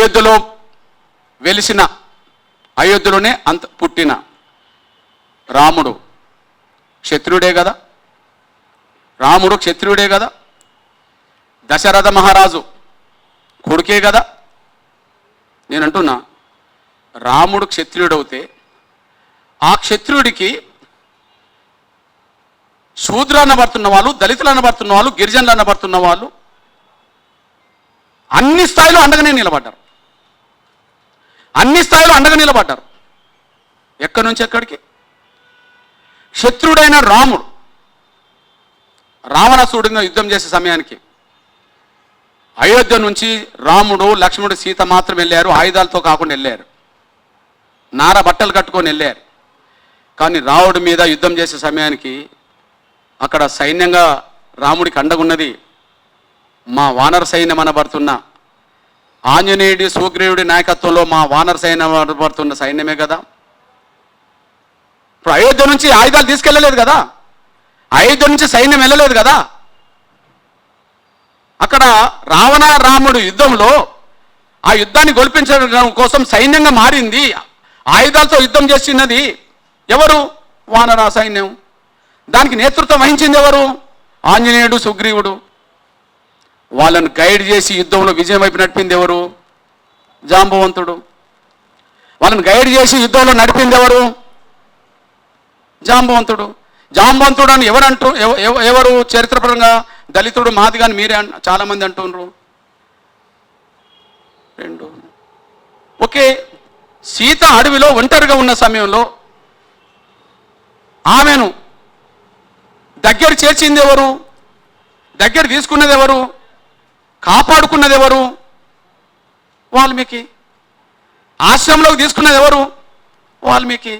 అయోధ్యలో వెలిసిన, అయోధ్యలోనే పుట్టిన రాముడు క్షత్రియుడే కదా, రాముడు క్షత్రియుడే కదా, దశరథ మహారాజు కొడుకే కదా. నేను అంటున్నా, రాముడు క్షత్రియుడవుతే ఆ క్షత్రియుడికి శూద్రులు అనబడుతున్న వాళ్ళు, దళితులు అనబడుతున్న వాళ్ళు, గిరిజనులు అనబడుతున్న వాళ్ళు అన్ని స్థాయిలో అండగానే నిలబడ్డారు. అన్ని స్థాయిలో అండగా నిలబడ్డారు. ఎక్కడి నుంచి ఎక్కడికి? క్షత్రుడైన రాముడు రావణాసురుడితో యుద్ధం చేసే సమయానికి అయోధ్య నుంచి రాముడు, లక్ష్మణుడు, సీత మాత్రం వెళ్ళారు. ఆయుధాలతో కాకుండా వెళ్ళారు, నార బట్టలు కట్టుకొని వెళ్ళారు. కానీ రావణుడి మీద యుద్ధం చేసే సమయానికి అక్కడ సైన్యంగా రాముడికి అండగున్నది మా వానర సైన్యం అనబడుతున్న ఆంజనేయుడి, సుగ్రీవుడి నాయకత్వంలో మా వానర సైన్యం అనబడుతున్న సైన్యమే కదా. ఇప్పుడు అయోధ్య నుంచి ఆయుధాలు తీసుకెళ్ళలేదు కదా, అయోధ్య నుంచి సైన్యం వెళ్ళలేదు కదా. అక్కడ రాముడు యుద్ధంలో ఆ యుద్ధాన్ని గొలిపించడం కోసం సైన్యంగా మారింది, ఆయుధాలతో యుద్ధం చేసినది ఎవరు? వానర సైన్యం. దానికి నేతృత్వం వహించింది ఎవరు? ఆంజనేయుడు, సుగ్రీవుడు. వాళ్ళను గైడ్ చేసి యుద్ధంలో విజయం వైపు నడిపింది ఎవరు? జాంబవంతుడు. వాళ్ళని గైడ్ చేసి యుద్ధంలో నడిపింది ఎవరు? జాంబవంతుడు. జాంబవంతుడు అని ఎవరు చరిత్రపరంగా? దళితుడు, మాదిగాని మీరే చాలామంది అంటున్నారు. రెండు. ఓకే, సీత అడవిలో ఒంటరిగా ఉన్న సమయంలో ఆమెను దగ్గర చేర్చింది ఎవరు? దగ్గర తీసుకున్నది ఎవరు? కాపాడుకున్నది ఎవరు? వాల్మీకి. ఆశ్రమంలోకి తీసుకున్నది ఎవరు? వాల్మీకి.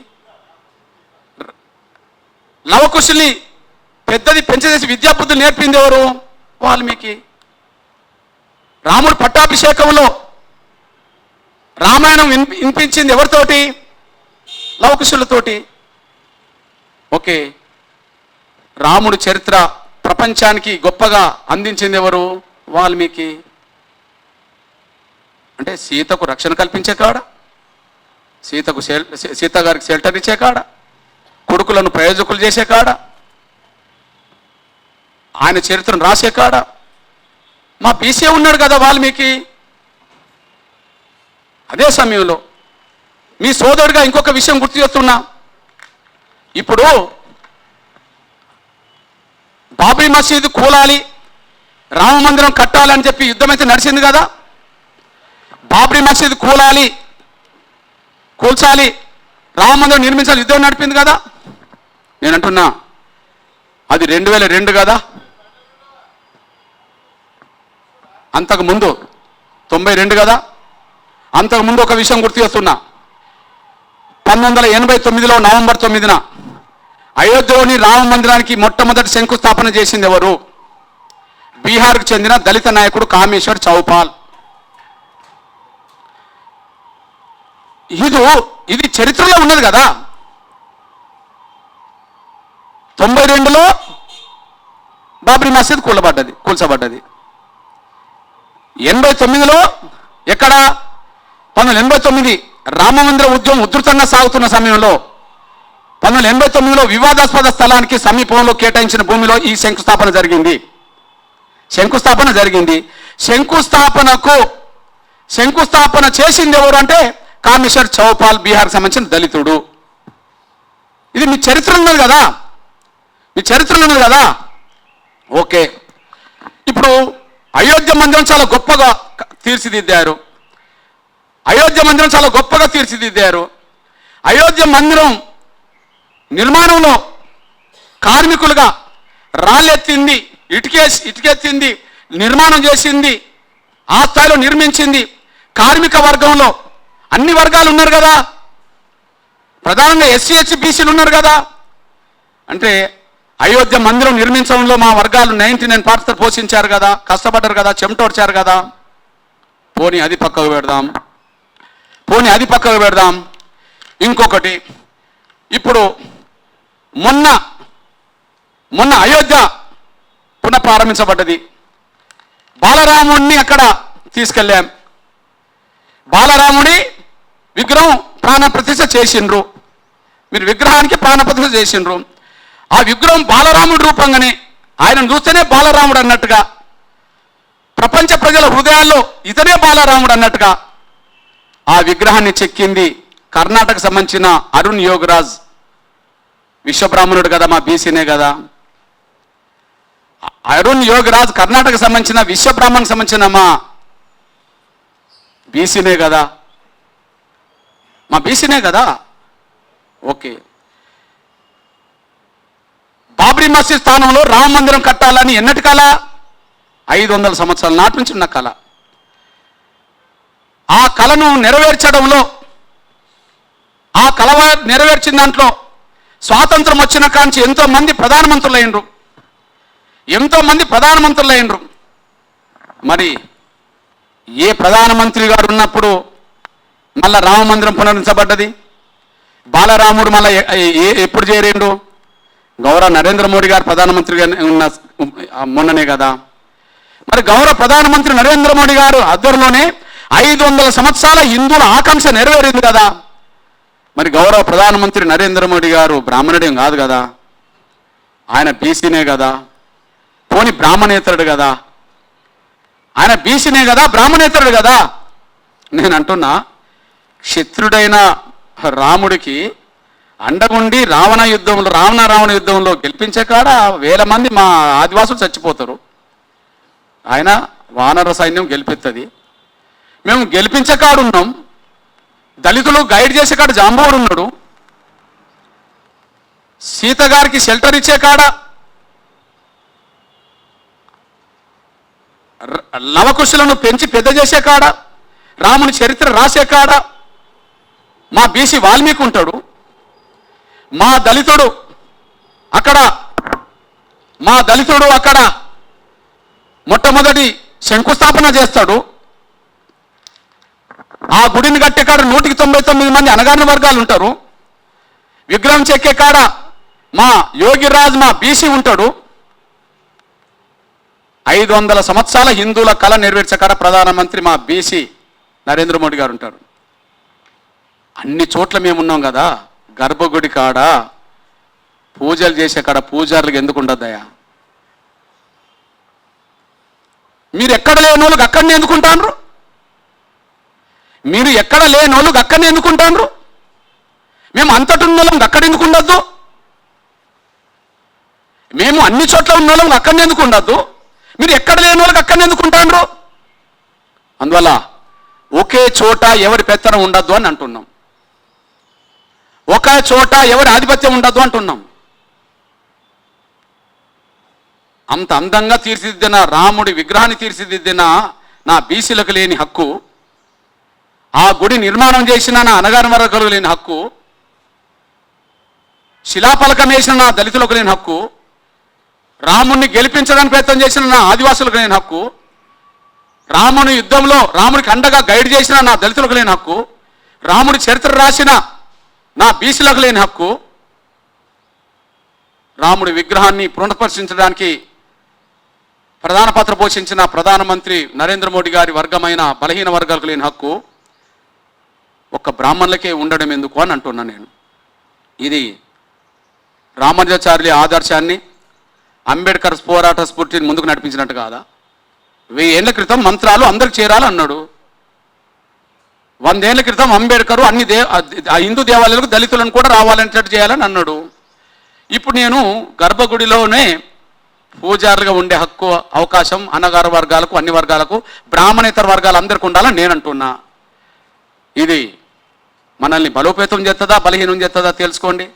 లవకుశుల్ని పెద్దది పెంచేసి విద్యాబుద్ధులు నేర్పింది ఎవరు? వాల్మీకి. రాముడు పట్టాభిషేకంలో రామాయణం వినిపించింది ఎవరితోటి? లవకుశులతోటి. ఓకే, రాముడు చరిత్ర ప్రపంచానికి గొప్పగా అందించింది ఎవరు? వాల్మీకి. అంటే సీతకు రక్షణ కల్పించే కాడ, సీత గారికి షెల్టర్ ఇచ్చే కాడ, కొడుకులను ప్రయోజకులు చేసే కాడ, ఆయన చరిత్రను రాసే కాడ మా బీసీ ఉన్నాడు కదా వాల్మీకి. అదే సమయంలో మీ సోదరుడిగా ఇంకొక విషయం గుర్తు చేస్తున్నా. ఇప్పుడు బాబ్రీ మసీదు కూలాలి, రామ మందిరం కట్టాలని చెప్పి యుద్ధం అయితే నడిచింది కదా. బాబ్రీ మసీదు కూల్చాలి, రామ మందిరం నిర్మించాలి, యుద్ధం నడిపింది కదా. నేను అంటున్నా, అది 2002 కదా. అంతకుముందు 92 కదా. అంతకుముందు ఒక విషయం గుర్తు చేస్తున్నా. 1989లో నవంబర్ 9న అయోధ్యలోని రామ మందిరానికి మొట్టమొదటి శంకుస్థాపన చేసింది ఎవరు? బీహార్కు చెందిన దళిత నాయకుడు కామేశ్వర్ చౌపాల్. ఇది చరిత్రలో ఉన్నది కదా. 92లో బాబ్రీ మసీద్ కూల్చబడ్డది. 89లో ఎక్కడ? 1989 రామమందిర ఉద్యమం ఉధృతంగా సాగుతున్న సమయంలో 1989లో వివాదాస్పద స్థలానికి సమీపంలో కేటాయించిన భూమిలో ఈ శంకుస్థాపన జరిగింది. శంకుస్థాపన చేసింది ఎవరు అంటే కామేశ్వర్ చౌపాల్, బీహార్కి సంబంధించిన దళితుడు. ఇది మీ చరిత్ర ఉన్నది కదా. ఓకే, ఇప్పుడు అయోధ్య మందిరం చాలా గొప్పగా తీర్చిదిద్దారు. అయోధ్య మందిరం నిర్మాణంలో కార్మికులుగా రాళ్ళెత్తింది, ఇటుకెత్తింది, నిర్మాణం చేసింది, ఆ స్థాయిలో నిర్మించింది కార్మిక వర్గంలో అన్ని వర్గాలు ఉన్నారు కదా. ప్రధానంగా ఎస్సీ, ఎస్టీ, బీసీలు ఉన్నారు కదా. అంటే అయోధ్య మందిరం నిర్మించడంలో మా వర్గాలు 99% పోషించారు కదా, కష్టపడ్డారు కదా, చెమటోడ్చారు కదా. పోనీ అది పక్కకు పెడదాం. ఇంకొకటి, ఇప్పుడు మొన్న అయోధ్య పునఃప్రారంభించబడ్డది. బాలరాముడిని అక్కడ తీసుకెళ్ళాం. బాలరాముడి విగ్రహం ప్రాణప్రతిష్ఠ చేసిండ్రు. మీరు విగ్రహానికి ప్రాణప్రతిష్ఠ చేసిండ్రు. ఆ విగ్రహం బాలరాముడి రూపంగానే, ఆయనను చూస్తేనే బాలరాముడు అన్నట్టుగా, ప్రపంచ ప్రజల హృదయాల్లో ఇతనే బాలరాముడు అన్నట్టుగా ఆ విగ్రహాన్ని చెక్కింది కర్ణాటకకు సంబంధించిన అరుణ్ యోగరాజ్. విశ్వబ్రాహ్మణుడు కదా, మా బీసీనే కదా. అరుణ్ యోగరాజ్ కర్ణాటకకు సంబంధించిన విశ్వబ్రాహ్మణ్కి సంబంధించిన మా బీసీనే కదా, మా బీసీనే కదా. ఓకే, బాబ్రీ మసీద్ స్థానంలో రామ మందిరం కట్టాలని ఎన్నటి కళ? 500 సంవత్సరాల నాటి నుంచి ఉన్న కళ. ఆ కళను నెరవేర్చడంలో, ఆ కళ నెరవేర్చిన దాంట్లో స్వాతంత్రం వచ్చిన కాంచి ఎంతోమంది ప్రధానమంత్రులు అయినరు. మరి ఏ ప్రధానమంత్రి గారు ఉన్నప్పుడు మళ్ళా రామ మందిరం పునరుద్ధరించబడ్డది? బాలరాముడు మళ్ళీ ఎప్పుడు చేరిండు? గౌరవ నరేంద్ర మోడీ గారు ప్రధానమంత్రిగా ఉన్న మొన్ననే కదా. మరి గౌరవ ప్రధానమంత్రి నరేంద్ర మోడీ గారు ఆధ్వర్యంలోనే 500 సంవత్సరాల హిందువుల ఆకాంక్ష నెరవేరింది కదా. మరి గౌరవ ప్రధానమంత్రి నరేంద్ర మోడీ గారు బ్రాహ్మణుడేం కాదు కదా, ఆయన బీసీనే కదా. పోని బ్రాహ్మణేతరుడు కదా, ఆయన బీసీనే కదా, బ్రాహ్మణేతరుడు కదా. నేను అంటున్నా, క్షత్రుడైన రాముడికి అండగుండి రావణ యుద్ధంలో గెలిపించే కాడ 1000 మంది మా ఆదివాసులు చచ్చిపోతారు. ఆయన వానర సైన్యం గెలిపిస్తుంది. మేము గెలిపించే కాడున్నాం, దళితులు గైడ్ చేసే కాడ జాంబవుడు ఉన్నాడు, సీత గారికి షెల్టర్ ఇచ్చే కాడ లవకుశులను పెంచి పెద్ద చేసే కాడ, రాముని చరిత్ర రాసే కాడ మా బీసీ వాల్మీకి ఉంటాడు. మా దళితుడు అక్కడ మొట్టమొదటి శంకుస్థాపన చేస్తాడు. ఆ గుడిని కట్టే కాడ 199 మంది అనగారిన వర్గాలు ఉంటారు. విగ్రహం చెక్కే కాడ మా యోగిరాజ్ మా బీసీ ఉంటాడు. 500 సంవత్సరాల హిందువుల కళ నెరవేర్చే కాడ ప్రధానమంత్రి మా బీసీ నరేంద్ర మోడీ గారు ఉంటారు. అన్ని చోట్ల మేమున్నాం కదా. గర్భగుడి కాడ పూజలు చేసే కాడ పూజారులకు ఎందుకు ఉండద్దయా? మీరు ఎక్కడ లేని వాళ్ళకి అక్కడనే ఎందుకుంటారు? మీరు ఎక్కడ లేని వాళ్ళకి అక్కడనే ఎందుకుంటారు? మేము అంతటి ఉన్న వాళ్ళకి అక్కడ ఎందుకు ఉండద్దు? మేము అన్ని చోట్ల ఉన్న వాళ్ళకి అక్కడనే ఎందుకు ఉండద్దు? మీరు ఎక్కడ లేని వాళ్ళకి అక్కడనే ఎందుకుంటారు? అందువల్ల ఒకే చోట ఎవరి పెత్తనం ఉండద్దు అని అంటున్నాం. ఒక చోట ఎవరి ఆధిపత్యం ఉండద్దు అంటున్నాం. అంత అందంగా తీర్చిదిద్దిన రాముడి విగ్రహాన్ని తీర్చిదిద్దిన నా బీసీలకు లేని హక్కు, ఆ గుడి నిర్మాణం చేసిన నా అనగారిన వర్గాలకు లేని హక్కు, శిలాఫలకం వేసిన నా దళితులకు లేని హక్కు, రాముడిని గెలిపించడానికి ప్రయత్నం చేసిన నా ఆదివాసులకు లేని హక్కు, రాముని యుద్ధంలో రాముడికి అండగా గైడ్ చేసిన నా దళితులకు లేని హక్కు, రాముడి చరిత్ర రాసిన నా బీసీలకు లేని హక్కు, రాముడి విగ్రహాన్ని పునఃపరిశీలించడానికి ప్రధాన పాత్ర పోషించిన ప్రధానమంత్రి నరేంద్ర మోడీ గారి వర్గమైన బలహీన వర్గాలకు లేని హక్కు ఒక్క బ్రాహ్మణులకే ఉండడం ఎందుకు అని అంటున్నా నేను. ఇది రామానుజాచార్యుల ఆదర్శాన్ని, అంబేద్కర్ పోరాట స్ఫూర్తిని ముందుకు నడిపించినట్టు కాదా? 1000 ఏళ్ల క్రితం మంత్రాలు అందరికి చేరాలన్నాడు. 100 ఏళ్ల క్రితం అంబేద్కర్ అన్ని హిందూ దేవాలయాలకు దళితులను కూడా రావాలనేటట్టు చేయాలని అన్నాడు. ఇప్పుడు నేను గర్భగుడిలోనే పూజారులుగా ఉండే హక్కు, అవకాశం అన్నగారు వర్గాలకు, అన్ని వర్గాలకు, బ్రాహ్మణేతర వర్గాలు అందరికీ ఉండాలని నేను అంటున్నా. ఇది మనల్ని బలోపేతం చేస్తుందా, బలహీనం చేస్తుందా తెలుసుకోండి.